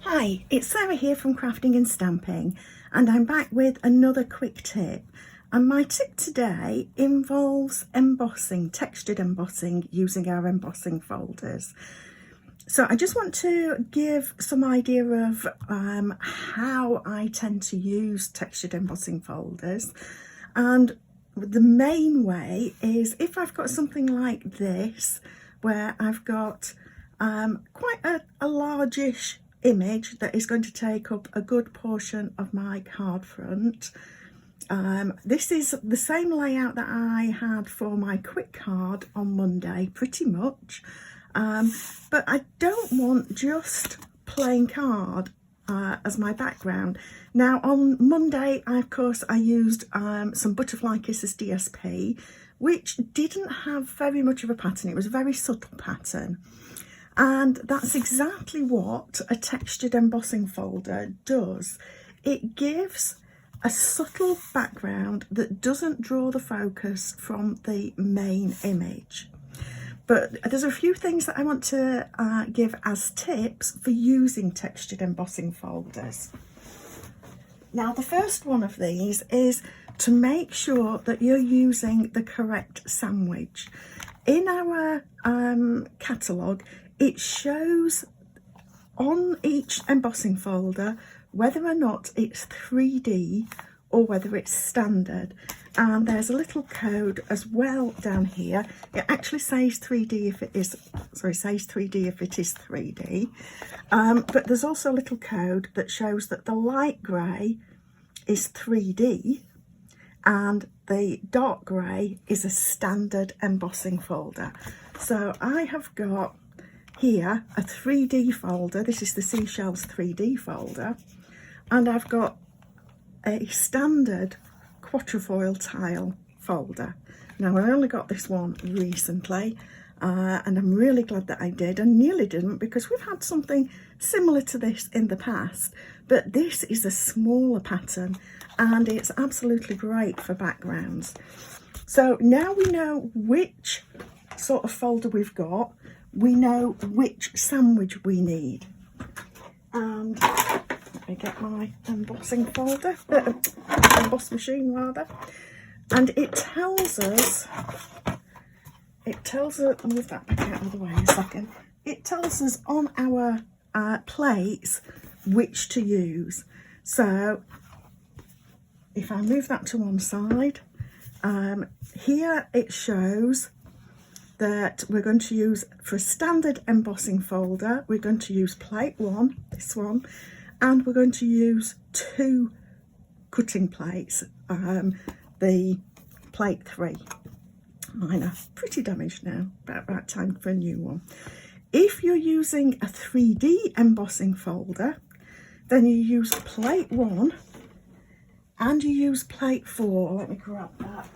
Hi, it's Sarah here from Crafting and Stamping, and I'm back with another quick tip. And my tip today involves embossing, textured embossing, using our embossing folders. So I just want to give some idea of how I tend to use textured embossing folders. And the main way is if I've got something like this, where I've got quite a largish image that is going to take up a good portion of my card front. This is the same layout that I had for my quick card on Monday, pretty much, but I don't want just plain card as my background. Now on Monday, of course, I used some Butterfly Kisses DSP, which didn't have very much of a pattern. It was a very subtle pattern. And that's exactly what a textured embossing folder does. It gives a subtle background that doesn't draw the focus from the main image. But there's a few things that I want to give as tips for using textured embossing folders. Now, the first one of these is to make sure that you're using the correct sandwich. In our catalogue, it shows on each embossing folder whether or not it's 3D or whether it's standard. And there's a little code as well down here. It actually says 3D if it is, says 3D if it is 3D. But there's also a little code that shows that the light grey is 3D and the dark grey is a standard embossing folder. So I have got here a 3D folder. This is the Seashells 3D folder, and I've got a standard quatrefoil tile folder. Now I only got this one recently, and I'm really glad that I did. I nearly didn't, because we've had something similar to this in the past, but this is a smaller pattern and it's absolutely great for backgrounds. So now we know which sort of folder we've got, we know which sandwich we need. And let me get my embossing folder, emboss machine rather, and it tells us, I'll move that back out of the way a second, it tells us on our plates which to use. So if I move that to one side, here it shows that we're going to use, for a standard embossing folder, we're going to use plate 1, this one, and we're going to use 2 cutting plates, the plate 3. Mine are pretty damaged now, about right time for a new one. If you're using a 3D embossing folder, then you use plate 1 and you use plate 4. Let me grab that.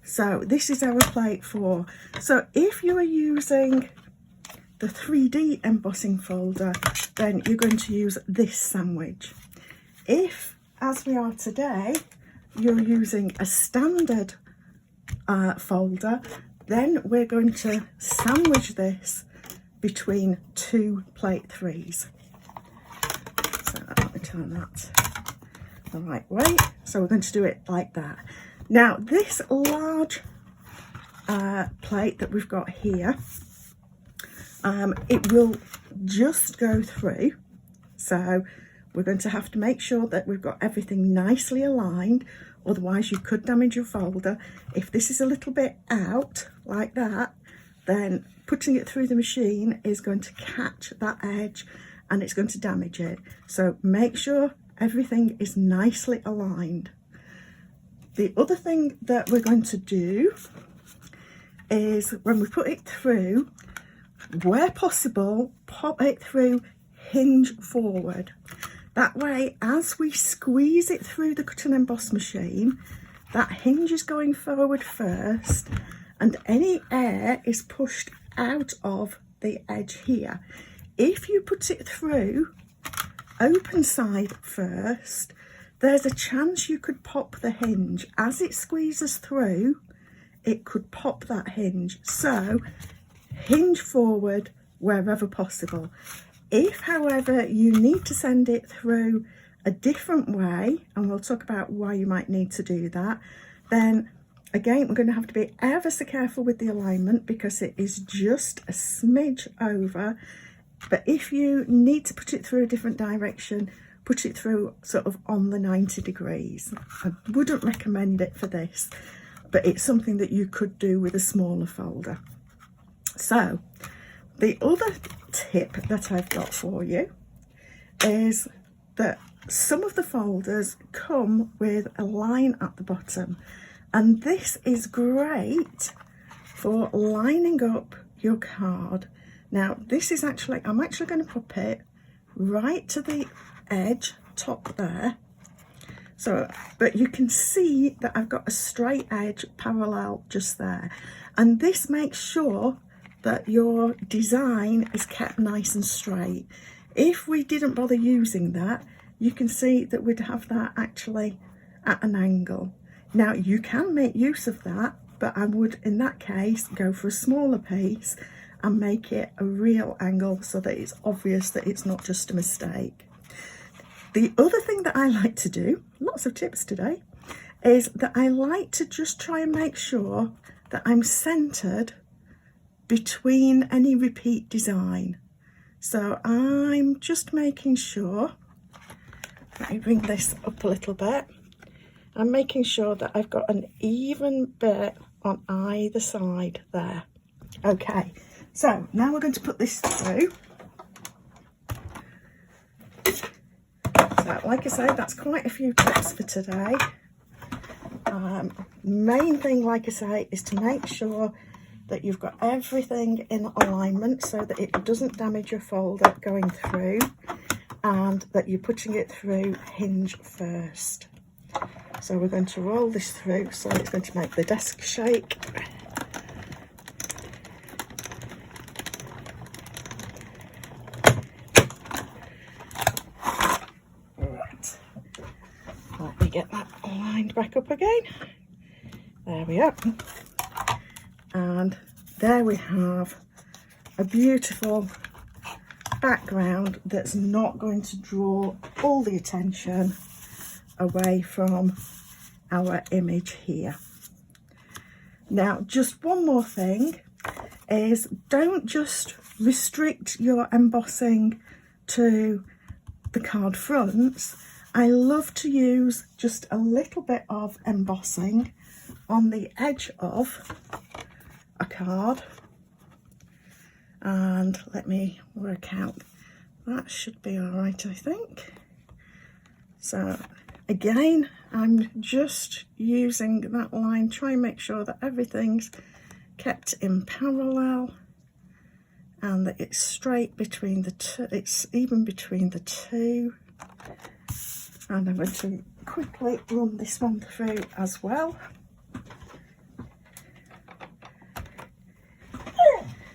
So this is our plate 4. So if you are using the 3D embossing folder, then you're going to use this sandwich. If, as we are today, you're using a standard folder, then we're going to sandwich this between 2 plate 3s. So let me turn that the right way. So we're going to do it like that. Now this large plate that we've got here, it will just go through. So we're going to have to make sure that we've got everything nicely aligned, otherwise you could damage your folder. If this is a little bit out like that, then putting it through the machine is going to catch that edge and it's going to damage it. So make sure everything is nicely aligned. The other thing that we're going to do is, when we put it through, where possible, pop it through hinge forward. That way, as we squeeze it through the cut and emboss machine, that hinge is going forward first and any air is pushed out of the edge here. If you put it through open side first, there's a chance you could pop the hinge. As it squeezes through, it could pop that hinge. So hinge forward, wherever possible. If, however, you need to send it through a different way, and we'll talk about why you might need to do that, then again, we're going to have to be ever so careful with the alignment because it is just a smidge over. But if you need to put it through a different direction, put it through sort of on the 90 degrees. I wouldn't recommend it for this, but it's something that you could do with a smaller folder. So the other tip that I've got for you is that some of the folders come with a line at the bottom, and this is great for lining up your card. Now this is actually, I'm actually going to pop it right to the edge, top there. So, but you can see that I've got a straight edge parallel just there. And this makes sure that your design is kept nice and straight. If we didn't bother using that, you can see that we'd have that actually at an angle. Now you can make use of that, but I would in that case go for a smaller piece and make it a real angle so that it's obvious that it's not just a mistake. The other thing that I like to do, lots of tips today, is that I like to just try and make sure that I'm centered between any repeat design. So I'm just making sure, let me bring this up a little bit. I'm making sure that I've got an even bit on either side there. Okay, so now we're going to put this through. So like I say, that's quite a few tips for today. Main thing, like I say, is to make sure that you've got everything in alignment so that it doesn't damage your folder going through, and that you're putting it through hinge first. So we're going to roll this through, so it's going to make the desk shake. Right, let me get that lined back up again. There we are. And there we have a beautiful background that's not going to draw all the attention away from our image here. Now, just one more thing is, don't just restrict your embossing to the card fronts. I love to use just a little bit of embossing on the edge of a card, and let me work out, that should be all right, I think. So again, I'm just using that line, try and make sure that everything's kept in parallel and that it's straight between the two, it's even between the two. And I'm going to quickly run this one through as well.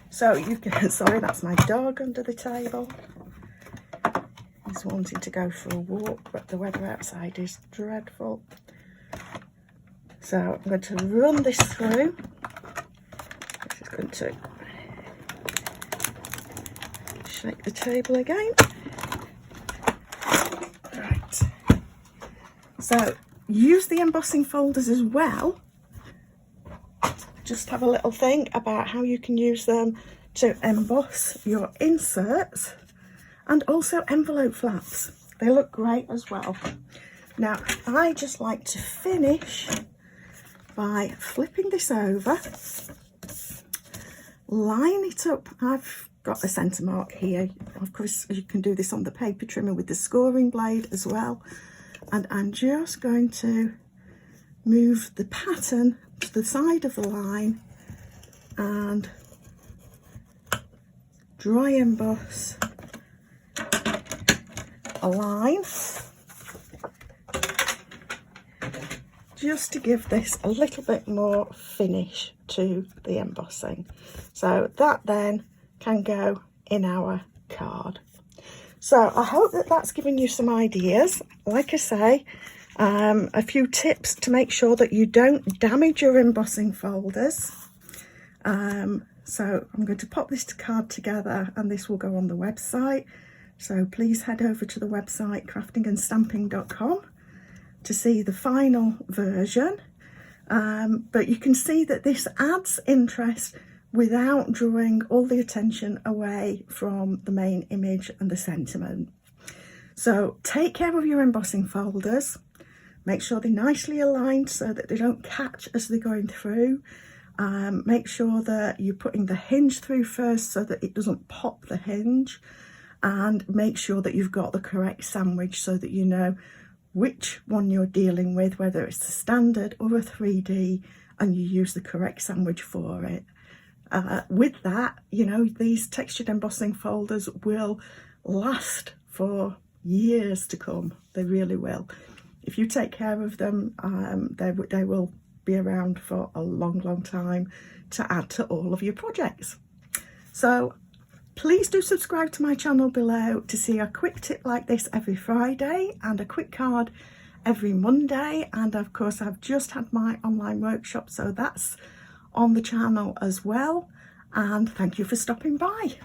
So you can, sorry, that's my dog under the table. He's wanting to go for a walk, but the weather outside is dreadful. So I'm going to run this through. This is going to shake the table again. Right. So use the embossing folders as well. Just have a little think about how you can use them to emboss your inserts and also envelope flaps. They look great as well. Now, I just like to finish by flipping this over, line it up. I've got a centre mark here. Of course, you can do this on the paper trimmer with the scoring blade as well. And I'm just going to move the pattern to the side of the line and dry emboss a line just to give this a little bit more finish to the embossing. So that then can go in our card. So I hope that that's given you some ideas. Like I say, a few tips to make sure that you don't damage your embossing folders. So I'm going to pop this card together and this will go on the website. So please head over to the website craftingandstamping.com to see the final version. But you can see that this adds interest without drawing all the attention away from the main image and the sentiment. So take care of your embossing folders. Make sure they're nicely aligned so that they don't catch as they're going through. Make sure that you're putting the hinge through first so that it doesn't pop the hinge. And make sure that you've got the correct sandwich so that you know which one you're dealing with, whether it's the standard or a 3D, and you use the correct sandwich for it. With that, you know, these textured embossing folders will last for years to come. They really will. If you take care of them, they will be around for a long time to add to all of your projects. So please do subscribe to my channel below to see a quick tip like this every Friday and a quick card every Monday. And of course, I've just had my online workshop, so that's on the channel as well. And thank you for stopping by.